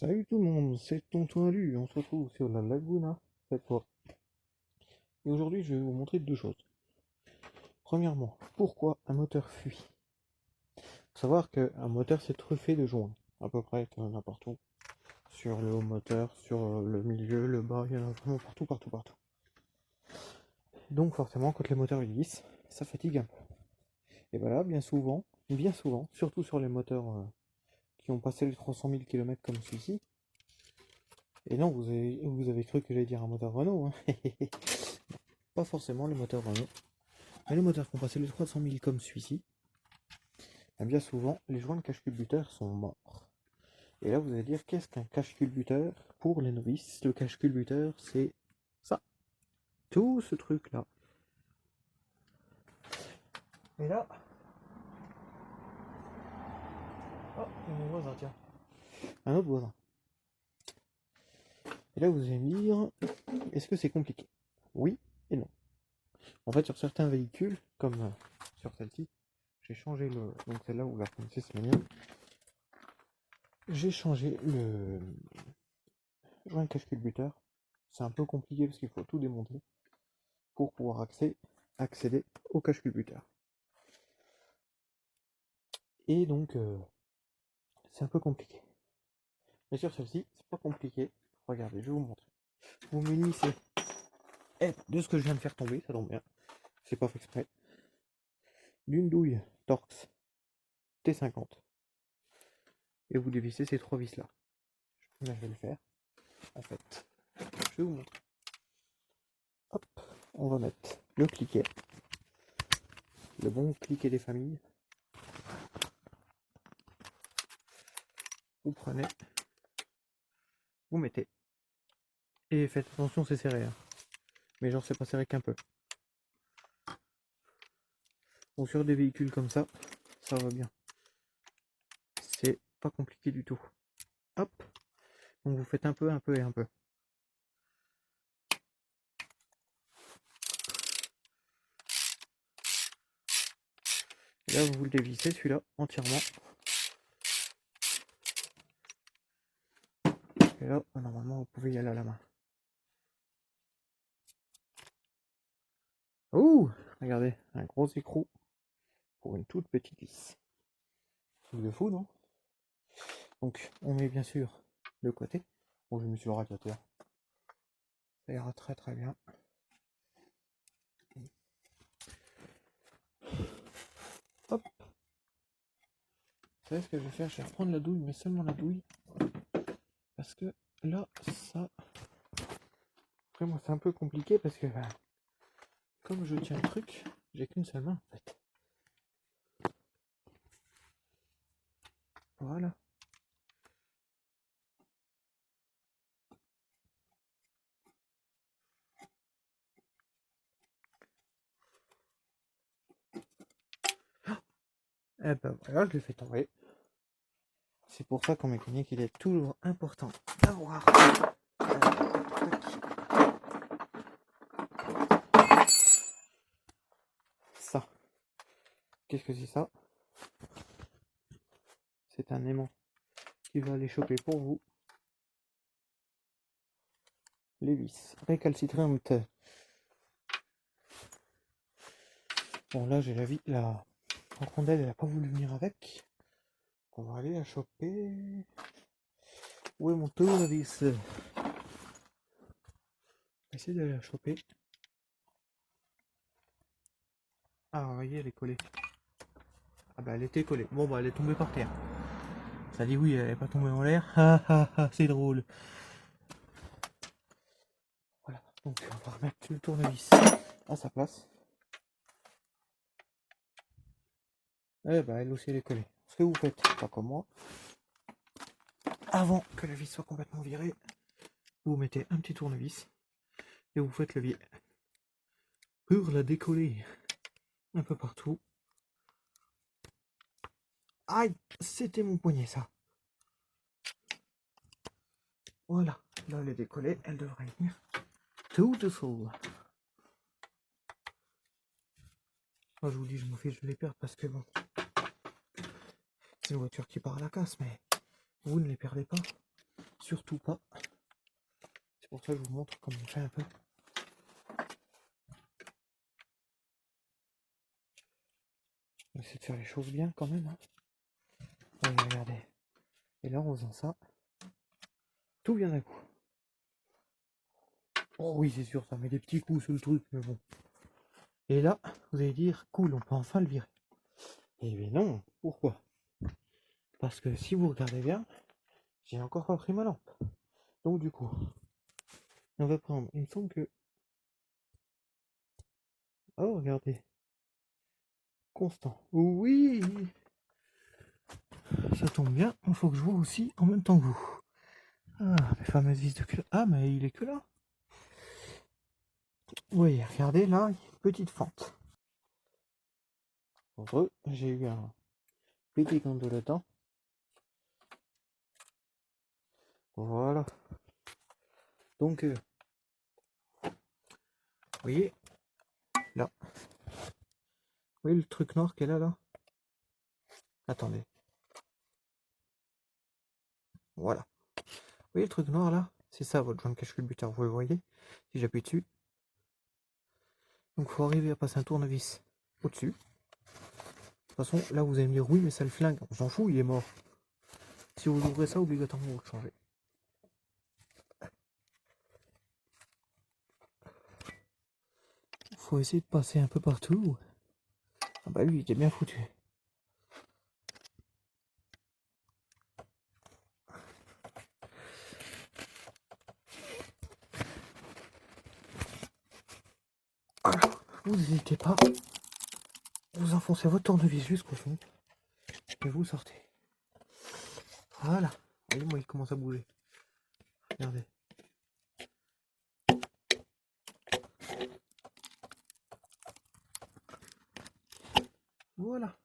Salut tout le monde, c'est Tonton Alu, on se retrouve sur la Laguna cette fois. Et aujourd'hui je vais vous montrer deux choses. Premièrement, pourquoi un moteur fuit. Faut savoir qu'un moteur c'est truffé de joints, à peu près n'importe où. Sur le haut moteur, sur le milieu, le bas, il y en a vraiment partout, partout, partout. Donc forcément quand les moteurs vieillissent, ça fatigue un peu. Et voilà, bien souvent, surtout sur les moteurs qui ont passé les 300 000 km comme celui-ci. Et non, vous avez cru que j'allais dire un moteur Renault, hein. Pas forcément les moteurs Renault. Mais les moteurs qui ont passé les 300 000 comme celui-ci, bien souvent, les joints de cache-culbuteur sont morts. Et là, vous allez dire, qu'est-ce qu'un cache-culbuteur? Pour les novices, le cache-culbuteur, c'est ça. Tout ce truc-là. Et là... Oh, il y a mon voisin, tiens. Un autre voisin. Et là, vous allez me dire, est-ce que c'est compliqué? Oui et non. En fait, sur certains véhicules, comme sur celle-ci, j'ai changé le... Donc celle-là, vous la connaissez, c'est mignon. J'ai changé le joint de cache-culbuteur. C'est un peu compliqué parce qu'il faut tout démonter pour pouvoir accéder au cache-culbuteur. Et donc, c'est un peu compliqué. Mais sur celle-ci, c'est pas compliqué. Regardez, je vais vous montrer. Vous munissez de ce que je viens de faire tomber, ça tombe bien. C'est pas fait exprès. D'une douille Torx T50. Et vous dévissez ces trois vis là. Là, je vais le faire. En fait, je vais vous montrer. Hop, on va mettre le cliquet. Le bon cliquet des familles. Vous prenez, vous mettez. Et faites attention, c'est serré. Hein. Mais genre, c'est pas serré qu'un peu. Bon, sur des véhicules comme ça va bien. C'est pas compliqué du tout. Hop. Donc vous faites un peu et un peu. Et là, vous le dévissez celui-là entièrement. Et là, normalement, vous pouvez y aller à la main. Ouh, regardez, un gros écrou pour une toute petite vis. Truc de fou, non? Donc, on met bien sûr de côté. Bon, je me suis le radiateur. Ça ira très très bien. Hop. Vous savez ce que je vais faire? Je vais reprendre la douille, mais seulement la douille. Parce que là, ça... Après, moi, c'est un peu compliqué parce que... comme je tiens le truc, j'ai qu'une seule main, en fait. Voilà. Et ben voilà, je l'ai fait tomber. C'est pour ça qu'en mécanique, il est toujours important d'avoir ça. Qu'est-ce que c'est ça? C'est un aimant qui va aller choper pour vous les vis récalcitrantes. Bon, là, j'ai la rondelle, elle n'a pas voulu venir avec. On va aller la choper. Où est mon tournevis? On va essayer d'aller la choper. Ah, vous voyez, elle est collée. Ah bah, elle était collée. Bon, bah, elle est tombée par terre. Ça dit oui, elle n'est pas tombée en l'air. Ah, ah, ah, c'est drôle. Voilà, donc on va remettre le tournevis à sa place. Eh bah, elle aussi, elle est collée. Ce que vous faites, pas comme moi, avant que la vis soit complètement virée, vous mettez un petit tournevis et vous faites levier pour la décoller un peu partout. Aïe, c'était mon poignet ça. Voilà, là elle est décollée, elle devrait venir toute seule. Moi je vous dis, je m'en fiche, je les perds parce que bon, c'est une voiture qui part à la casse, mais vous ne les perdez pas. Surtout pas. C'est pour ça que je vous montre comment on fait un peu. On essaie de faire les choses bien quand même. Hein. Allez, regardez. Et là, en faisant ça, tout vient d'un coup. Oh oui, c'est sûr, ça met des petits coups sur le truc, mais bon. Et là, vous allez dire, cool, on peut enfin le virer. Eh bien non, pourquoi? Parce que si vous regardez bien, j'ai encore pas pris ma lampe. Donc du coup, on va prendre, il me semble que... Oh, regardez. Constant. Oui, ça tombe bien, il faut que je vois aussi en même temps que vous. Ah, les fameuses vis de cuir. Ah, mais il est que là. Oui, regardez, là, il y a une petite fente. Entre eux, j'ai eu un petit compte de le temps. Voilà. Donc, vous voyez, là. Vous voyez le truc noir qui est là, là? Attendez. Voilà. Vous voyez le truc noir, là? C'est ça, votre joint de cache-culbuteur, vous le voyez? Si j'appuie dessus. Donc, il faut arriver à passer un tournevis au-dessus. De toute façon, là, vous allez me dire, oui, mais ça le flingue. On s'en fout, il est mort. Si vous ouvrez ça, obligatoirement, vous le changez. Faut essayer de passer un peu partout. Ah bah lui, il était bien foutu. Alors, vous n'hésitez pas. Vous enfoncez votre tournevis jusqu'au fond. Et vous sortez. Voilà. Vous voyez, moi, il commence à bouger. Regardez. Voilà.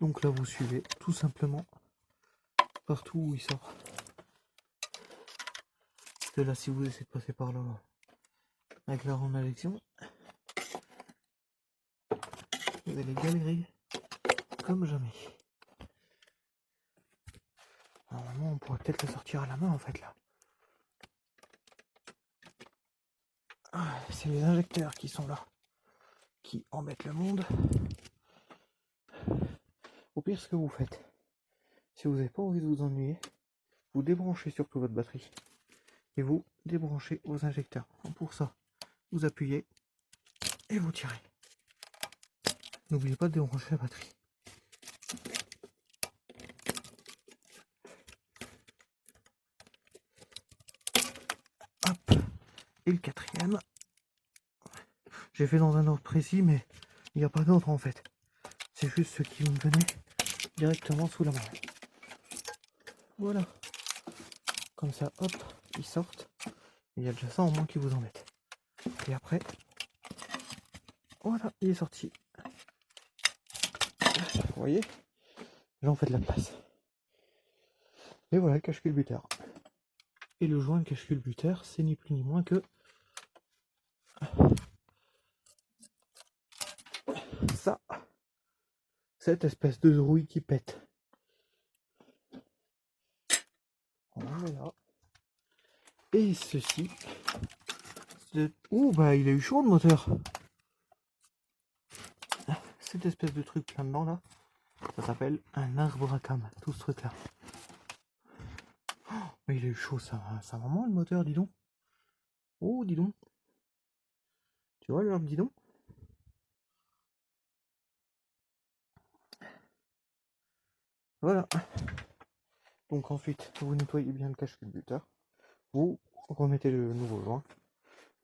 Donc là, vous suivez tout simplement partout où il sort. Et là, si vous essayez de passer par là, avec la ronde d'injection, vous allez galérer comme jamais. Normalement, on pourrait peut-être le sortir à la main, en fait, là. Ah, c'est les injecteurs qui sont là, qui embêtent le monde. Au pire, ce que vous faites, si vous n'avez pas envie de vous ennuyer, vous débranchez surtout votre batterie. Et vous débranchez vos injecteurs. Pour ça, vous appuyez et vous tirez. N'oubliez pas de débrancher la batterie. Hop. Et le quatrième. J'ai fait dans un ordre précis, mais il n'y a pas d'ordre en fait. C'est juste ce qui me venait directement sous la main. Voilà. Comme ça, hop, ils sortent. Il y a déjà ça en moins qui vous embête. Et après, voilà, il est sorti. Vous voyez? Là, on fait de la place. Et voilà le cache-culbuteur. Et le joint de cache-culbuteur, c'est ni plus ni moins que ça. Cette espèce de rouille qui pète. On en est là. Et ceci. Ouh, bah il a eu chaud le moteur. Cette espèce de truc là dedans là, ça s'appelle un arbre à cam, tout ce truc là. Oh, mais il a eu chaud ça vraiment le moteur, dis donc. Oh, dis donc. Tu vois l'arbre, dis donc. Voilà. Donc ensuite, vous nettoyez bien le cache-culbuteur. Vous remettez le nouveau joint.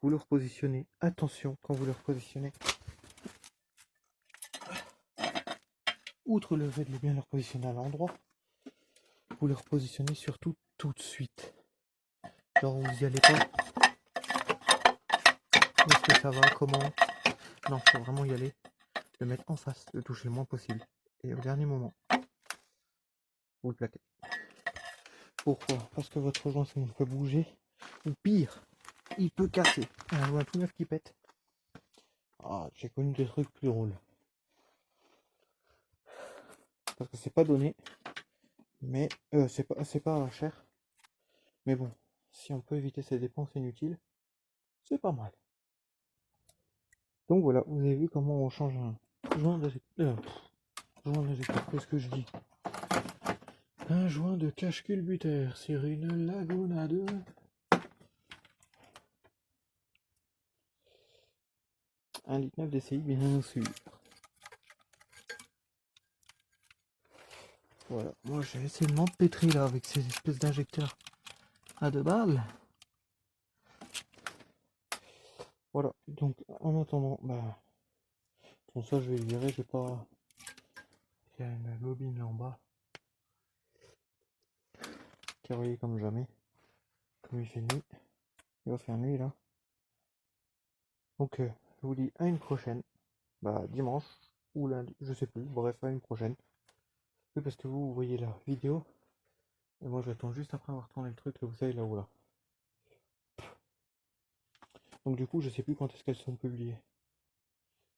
Vous le repositionnez. Attention quand vous le repositionnez. Outre le fait de bien le repositionner à l'endroit, vous le repositionnez surtout tout de suite. Genre vous y allez pas. Est-ce que ça va? Comment? Non, faut vraiment y aller. Le mettre en face, le toucher le moins possible. Et au dernier moment, vous le plaquez. Pourquoi? Parce que votre joint, si on le fait bouger, ou pire, il peut casser. Un joint tout neuf qui pète. Ah, j'ai connu des trucs plus drôles. Parce que c'est pas donné, mais c'est pas cher. Mais bon, si on peut éviter ces dépenses inutiles, c'est pas mal. Donc voilà, vous avez vu comment on change un joint d'injecteur. Qu'est-ce que je dis? Un joint de cache culbuteur sur une Laguna 2. 1,9 litre DCI, bien sûr. Voilà, moi j'ai essayé de m'empêtrer là avec ces espèces d'injecteurs à 2 balles. Voilà, donc en attendant, bah, bon, ça je vais le virer, je vais pas. Il y a une bobine là en bas qui est reliée comme jamais. Comme il fait nuit, il va faire nuit là. Donc je vous dis à une prochaine, bah dimanche ou lundi, je sais plus, bref à une prochaine. Oui, parce que vous voyez la vidéo, et moi j'attends juste après avoir tourné le truc, là vous savez là où là. Donc du coup je sais plus quand est-ce qu'elles sont publiées.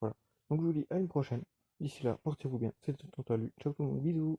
Voilà. Donc je vous dis à une prochaine. D'ici là, portez-vous bien. C'était Tonton Lu. Ciao tout le monde, bisous.